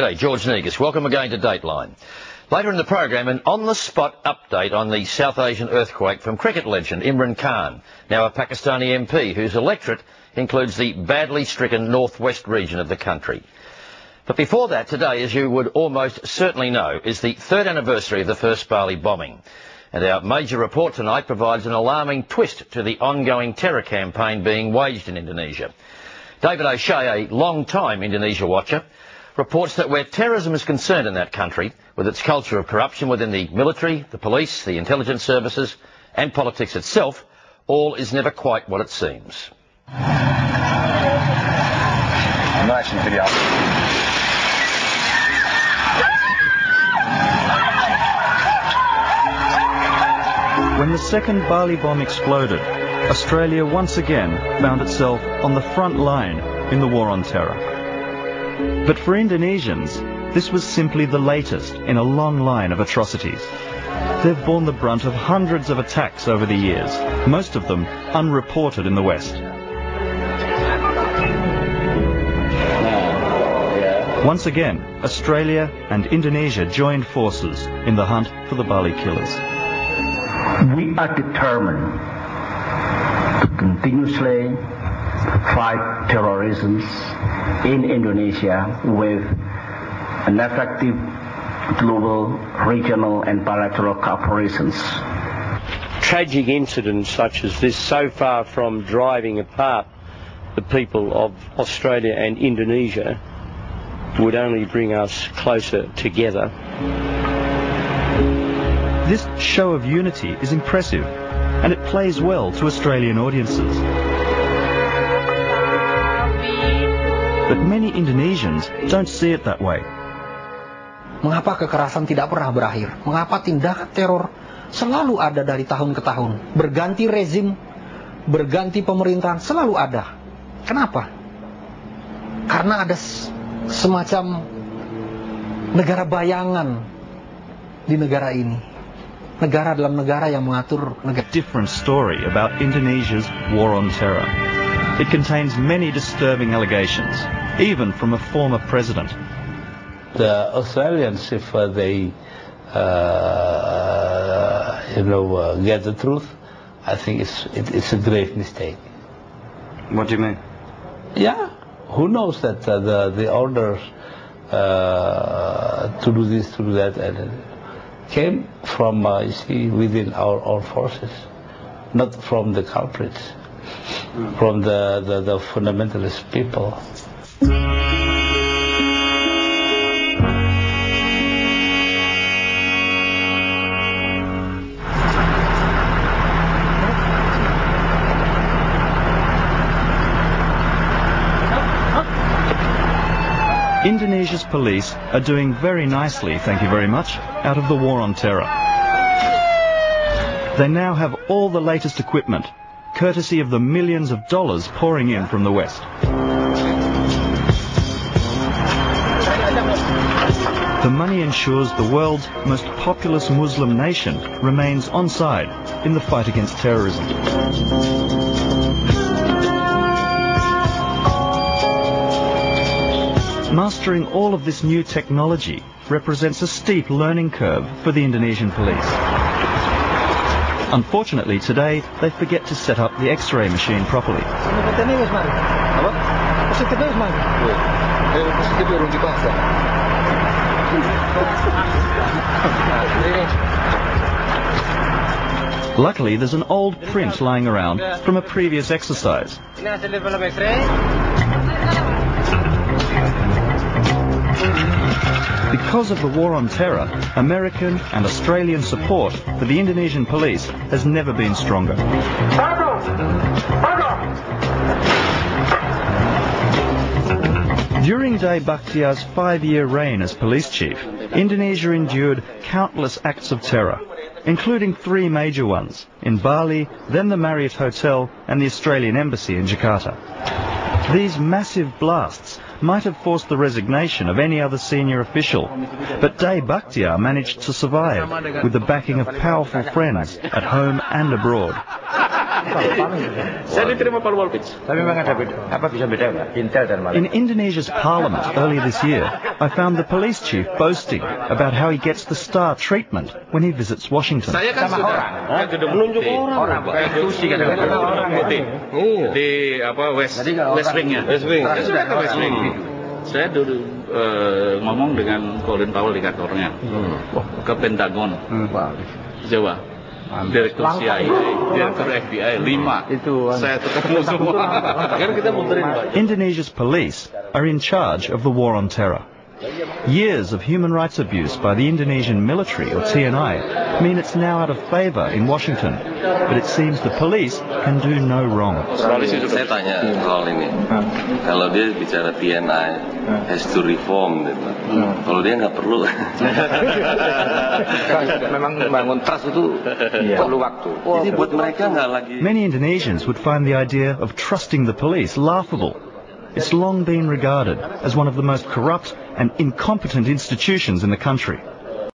G'day, George Negus. Welcome again to Dateline. Later in the program, an on-the-spot update on the South Asian earthquake from cricket legend Imran Khan, now a Pakistani MP whose electorate includes the badly stricken northwest region of the country. But before that, today, as you would almost certainly know, is the third anniversary of the first Bali bombing. And our major report tonight provides an alarming twist to the ongoing terror campaign being waged in Indonesia. David O'Shea, a long-time Indonesia watcher, reports that where terrorism is concerned in that country, with its culture of corruption within the military, the police, the intelligence services and politics itself, all is never quite what it seems. I'm not actually video. When the second Bali bomb exploded, Australia once again found itself on the front line in the war on terror. But for Indonesians, this was simply the latest in a long line of atrocities. They've borne the brunt of hundreds of attacks over the years, most of them unreported in the West. Once again, Australia and Indonesia joined forces in the hunt for the Bali killers. We are determined to continuously fight terrorism in Indonesia with an effective global, regional and bilateral cooperations. Tragic incidents such as this, so far from driving apart the people of Australia and Indonesia, would only bring us closer together. This show of unity is impressive, and it plays well to Australian audiences. But many Indonesians don't see it that way. Mengapa kekerasan tidak pernah berakhir? Mengapa tindakan teror selalu ada dari tahun ke tahun? Berganti rezim, berganti pemerintahan, selalu ada. Kenapa? Karena ada semacam negara bayangan di negara ini. Negara dalam negara yang mengatur negara. Different story about Indonesia's war on terror. It contains many disturbing allegations, even from a former president. The Australians, if they get the truth, I think it's a grave mistake. What do you mean? Yeah, who knows that the orders to do this, to do that, came from you see, within our own forces, not from the culprits, from the fundamentalist people. Indonesia's police are doing very nicely, thank you very much, out of the war on terror. They now have all the latest equipment, courtesy of the millions of dollars pouring in from the West. The money ensures the world's most populous Muslim nation remains on side in the fight against terrorism. Mastering all of this new technology represents a steep learning curve for the Indonesian police. Unfortunately, today, they forget to set up the X-ray machine properly. Luckily, there's an old print lying around from a previous exercise. Because of the war on terror, American and Australian support for the Indonesian police has never been stronger. During Day Bakhtiar's 5-year reign as police chief, Indonesia endured countless acts of terror, including 3 major ones, in Bali, then the Marriott Hotel and the Australian Embassy in Jakarta. These massive blasts might have forced the resignation of any other senior official, but Day Bakhtiar managed to survive with the backing of powerful friends at home and abroad. Saya diterima Parwal Pitch. Tapi memang ada apa bisa beda nggak? Intel dan Malaysia. In Indonesia's parliament earlier this year, I found the police chief boasting about how he gets the star treatment when he visits Washington. Saya kan sudah menunjuk orang, institusi kadang-kadang orang di apa West Wing-nya. Saya sudah ke West Wing. Saya dulu ngomong dengan Colin Powell di kantornya ke Pentagon, Jawa, Direktur CIA, Direktur FBI, 5. Saya ketemu semua. Indonesia's police are in charge of the war on terror. Years of human rights abuse by the Indonesian military, or TNI, mean it's now out of favor in Washington. But it seems the police can do no wrong. Saya tanya soal ini. Kalau dia bicara TNI has to reform, kalau dia nggak perlu. Memang bangun trust itu perlu waktu. Jadi buat mereka nggak lagi. Many Indonesians would find the idea of trusting the police laughable. It's long been regarded as one of the most corrupt and incompetent institutions in the country.